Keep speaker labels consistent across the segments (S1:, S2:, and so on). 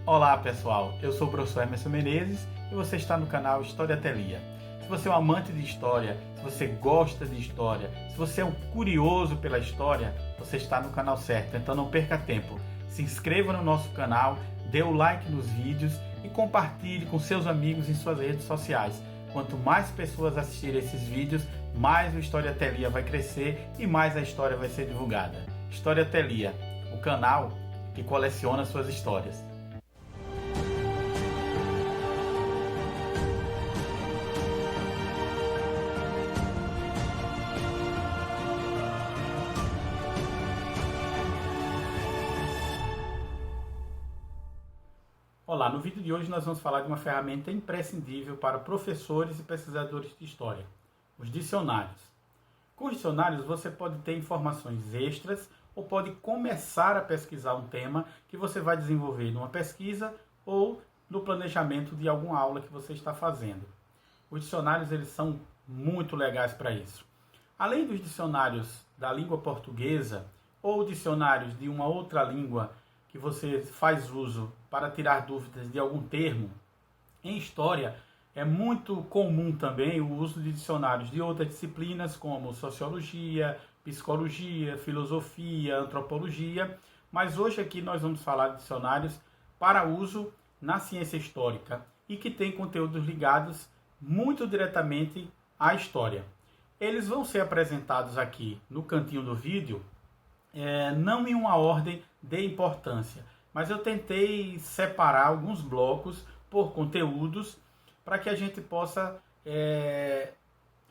S1: Olá pessoal, eu sou o professor Emerson Menezes e você está no canal História Telia. Se você é um amante de história, se você gosta de história, se você é um curioso pela história, você está no canal certo, então não perca tempo. Se inscreva no nosso canal, dê o like nos vídeos e compartilhe com seus amigos em suas redes sociais. Quanto mais pessoas assistirem esses vídeos, mais o História Telia vai crescer e mais a história vai ser divulgada. História Telia, o canal que coleciona suas histórias. Olá, no vídeo de hoje nós vamos falar de uma ferramenta imprescindível para professores e pesquisadores de história, os dicionários. Com os dicionários você pode ter informações extras ou pode começar a pesquisar um tema que você vai desenvolver numa pesquisa ou no planejamento de alguma aula que você está fazendo. Os dicionários eles são muito legais para isso. Além dos dicionários da língua portuguesa ou dicionários de uma outra língua que você faz uso para tirar dúvidas de algum termo, em história é muito comum também o uso de dicionários de outras disciplinas como sociologia, psicologia, filosofia, antropologia, mas hoje aqui nós vamos falar de dicionários para uso na ciência histórica e que tem conteúdos ligados muito diretamente à história. Eles vão ser apresentados aqui no cantinho do vídeo, não em uma ordem de importância, mas eu tentei separar alguns blocos por conteúdos para que a gente possa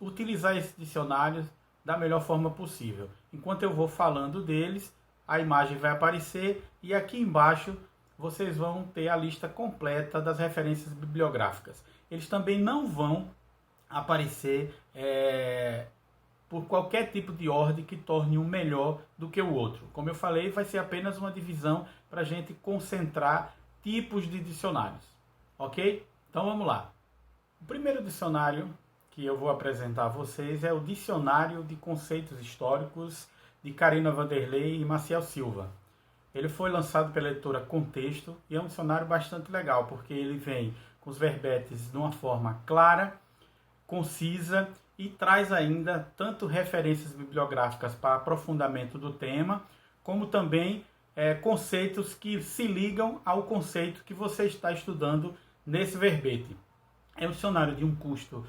S1: utilizar esses dicionários da melhor forma possível. Enquanto eu vou falando deles, a imagem vai aparecer e aqui embaixo vocês vão ter a lista completa das referências bibliográficas. Eles também não vão aparecer por qualquer tipo de ordem que torne um melhor do que o outro. Como eu falei, vai ser apenas uma divisão para a gente concentrar tipos de dicionários. Ok? Então vamos lá. O primeiro dicionário que eu vou apresentar a vocês é o Dicionário de Conceitos Históricos de Carina Vanderlei e Maciel Silva. Ele foi lançado pela editora Contexto e é um dicionário bastante legal, porque ele vem com os verbetes de uma forma clara, concisa e traz ainda tanto referências bibliográficas para aprofundamento do tema, como também conceitos que se ligam ao conceito que você está estudando nesse verbete. É um dicionário de um custo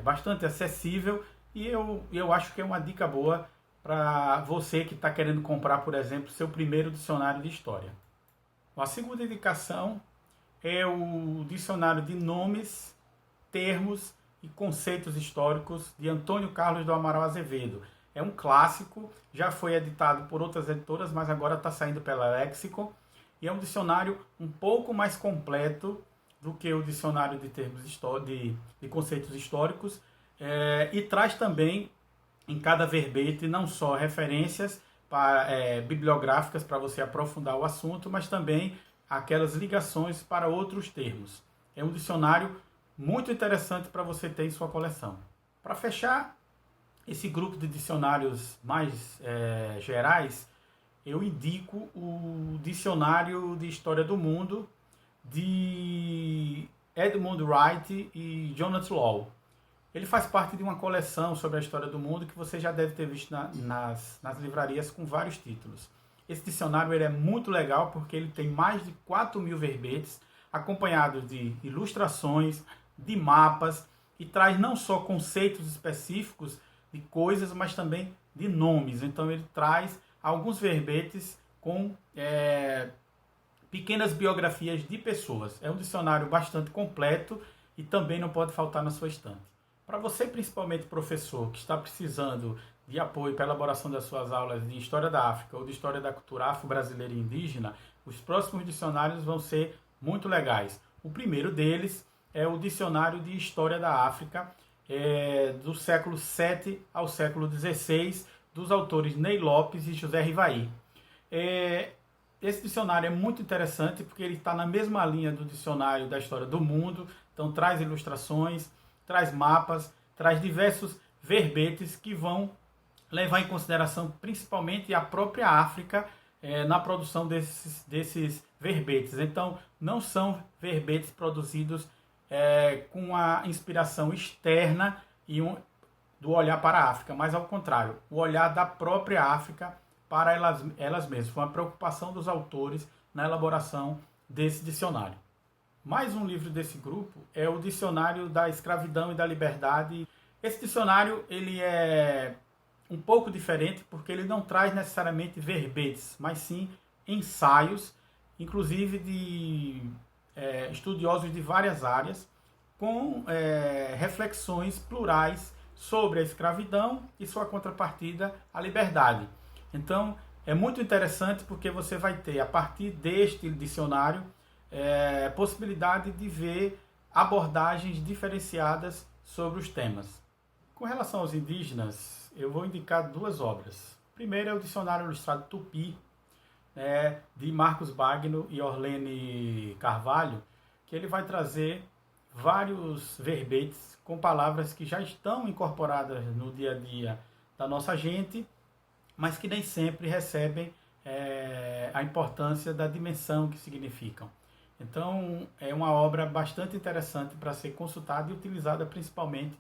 S1: bastante acessível e eu acho que é uma dica boa para você que está querendo comprar, por exemplo, seu primeiro dicionário de história. A segunda indicação é o Dicionário de Nomes, Termos e Conceitos Históricos de Antônio Carlos do Amaral Azevedo. É um clássico, já foi editado por outras editoras, mas agora está saindo pela Léxico. E é um dicionário um pouco mais completo do que o dicionário de termos de conceitos históricos e traz também em cada verbete não só referências bibliográficas para você aprofundar o assunto, mas também aquelas ligações para outros termos. É um dicionário muito interessante para você ter em sua coleção. Para fechar esse grupo de dicionários mais gerais, eu indico o Dicionário de História do Mundo de Edmund Wright e Jonathan Law. Ele faz parte de uma coleção sobre a história do mundo que você já deve ter visto nas livrarias com vários títulos. Esse dicionário ele é muito legal porque ele tem mais de 4.000 verbetes, acompanhados de ilustrações, de mapas, e traz não só conceitos específicos de coisas, mas também de nomes. Então ele traz alguns verbetes com pequenas biografias de pessoas. É um dicionário bastante completo e também não pode faltar na sua estante. Para você, principalmente professor, que está precisando de apoio para a elaboração das suas aulas de História da África ou de História da Cultura Afro-Brasileira e Indígena, os próximos dicionários vão ser muito legais. O primeiro deles é o Dicionário de História da África, do século VII ao século XVI, dos autores Ney Lopes e José Rivaí. Esse dicionário é muito interessante porque ele está na mesma linha do Dicionário da História do Mundo, então traz ilustrações, traz mapas, traz diversos verbetes que vão levar em consideração principalmente a própria África na produção desses verbetes. Então, não são verbetes produzidos com a inspiração externa do olhar para a África, mas ao contrário, o olhar da própria África para elas mesmas. Foi uma preocupação dos autores na elaboração desse dicionário. Mais um livro desse grupo é o Dicionário da Escravidão e da Liberdade. Esse dicionário ele é um pouco diferente porque ele não traz necessariamente verbetes, mas sim ensaios, inclusive de estudiosos de várias áreas, com reflexões plurais sobre a escravidão e sua contrapartida, a liberdade. Então, é muito interessante porque você vai ter, a partir deste dicionário, possibilidade de ver abordagens diferenciadas sobre os temas. Com relação aos indígenas, eu vou indicar duas obras. Primeiro é o Dicionário Ilustrado Tupi, de Marcos Bagno e Orlene Carvalho, que ele vai trazer vários verbetes com palavras que já estão incorporadas no dia a dia da nossa gente, mas que nem sempre recebem a importância da dimensão que significam. Então, é uma obra bastante interessante para ser consultada e utilizada principalmente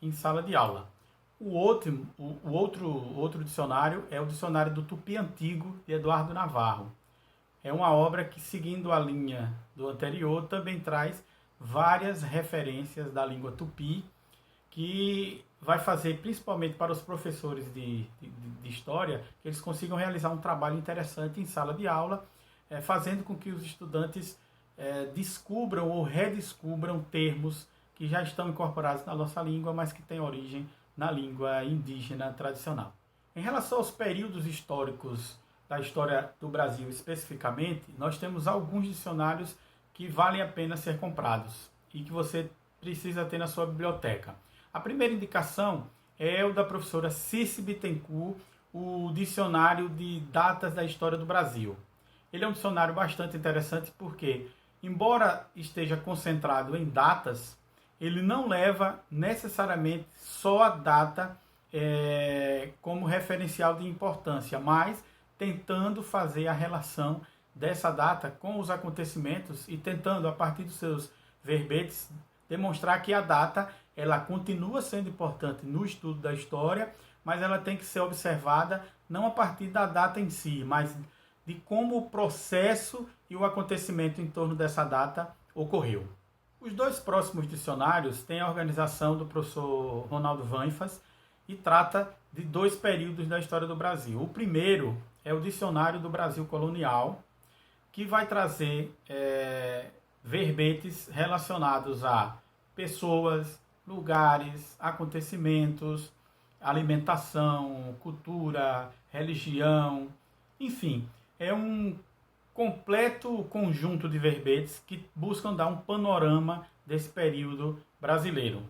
S1: em sala de aula. O outro dicionário é o Dicionário do Tupi Antigo, de Eduardo Navarro. É uma obra que, seguindo a linha do anterior, também traz várias referências da língua tupi, que vai fazer, principalmente para os professores de história, que eles consigam realizar um trabalho interessante em sala de aula, fazendo com que os estudantes descubram ou redescubram termos que já estão incorporados na nossa língua, mas que têm origem na língua indígena tradicional. Em relação aos períodos históricos da história do Brasil especificamente, nós temos alguns dicionários que valem a pena ser comprados e que você precisa ter na sua biblioteca. A primeira indicação é o da professora Cici Bittencourt, o Dicionário de Datas da História do Brasil. Ele é um dicionário bastante interessante porque, embora esteja concentrado em datas, ele não leva necessariamente só a data como referencial de importância, mas tentando fazer a relação dessa data com os acontecimentos e tentando, a partir dos seus verbetes, demonstrar que a data ela continua sendo importante no estudo da história, mas ela tem que ser observada não a partir da data em si, mas de como o processo e o acontecimento em torno dessa data ocorreu. Os dois próximos dicionários têm a organização do professor Ronaldo Vanfas e trata de dois períodos da história do Brasil. O primeiro é o Dicionário do Brasil Colonial, que vai trazer verbetes relacionados a pessoas, lugares, acontecimentos, alimentação, cultura, religião, enfim, é um completo conjunto de verbetes que buscam dar um panorama desse período brasileiro.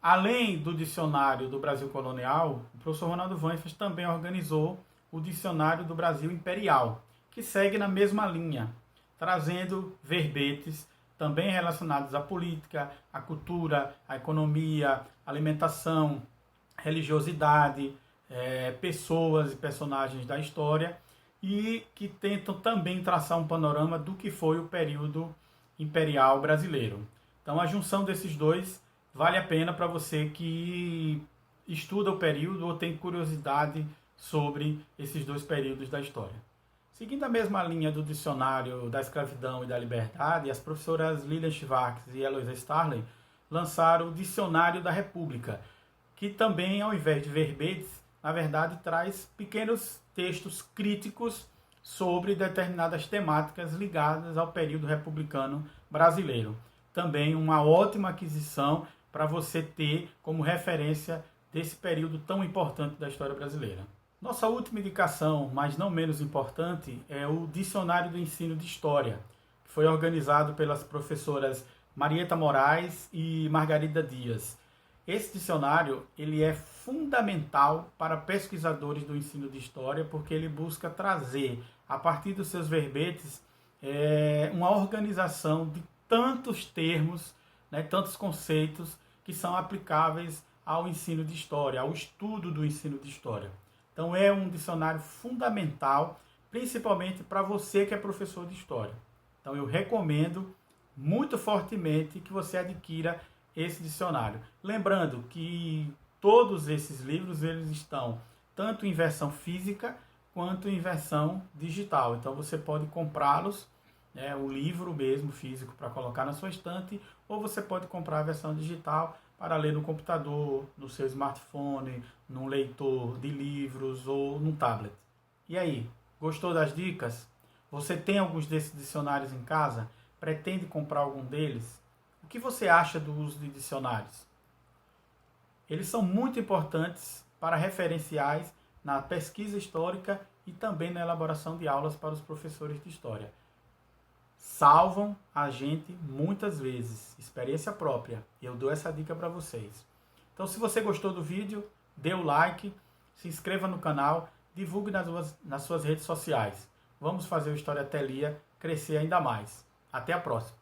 S1: Além do Dicionário do Brasil Colonial, o professor Ronaldo Vanfas também organizou o Dicionário do Brasil Imperial, que segue na mesma linha, trazendo verbetes também relacionados à política, à cultura, à economia, alimentação, religiosidade, pessoas e personagens da história, e que tentam também traçar um panorama do que foi o período imperial brasileiro. Então, a junção desses dois vale a pena para você que estuda o período ou tem curiosidade sobre esses dois períodos da história. Seguindo a mesma linha do Dicionário da Escravidão e da Liberdade, as professoras Lilian Schwartz e Eloisa Starling lançaram o Dicionário da República, que também, ao invés de verbetes, na verdade, traz pequenos textos críticos sobre determinadas temáticas ligadas ao período republicano brasileiro. Também uma ótima aquisição para você ter como referência desse período tão importante da história brasileira. Nossa última indicação, mas não menos importante, é o Dicionário do Ensino de História, que foi organizado pelas professoras Marieta Moraes e Margarida Dias. Esse dicionário ele é fundamental para pesquisadores do ensino de história, porque ele busca trazer, a partir dos seus verbetes, uma organização de tantos termos, tantos conceitos que são aplicáveis ao ensino de história, ao estudo do ensino de história. Então é um dicionário fundamental principalmente para você que é professor de história. Então eu recomendo muito fortemente que você adquira esse dicionário. Lembrando que todos esses livros eles estão tanto em versão física quanto em versão digital. Então você pode comprá-los, o livro mesmo físico para colocar na sua estante, ou você pode comprar a versão digital para ler no computador, no seu smartphone, num leitor de livros ou num tablet. E aí, gostou das dicas? Você tem alguns desses dicionários em casa? Pretende comprar algum deles? O que você acha do uso de dicionários? Eles são muito importantes para referenciais na pesquisa histórica e também na elaboração de aulas para os professores de história. Salvam a gente muitas vezes, experiência própria. Eu dou essa dica para vocês. Então, se você gostou do vídeo, dê o like, se inscreva no canal, divulgue nas suas redes sociais. Vamos fazer o História Telia crescer ainda mais. Até a próxima!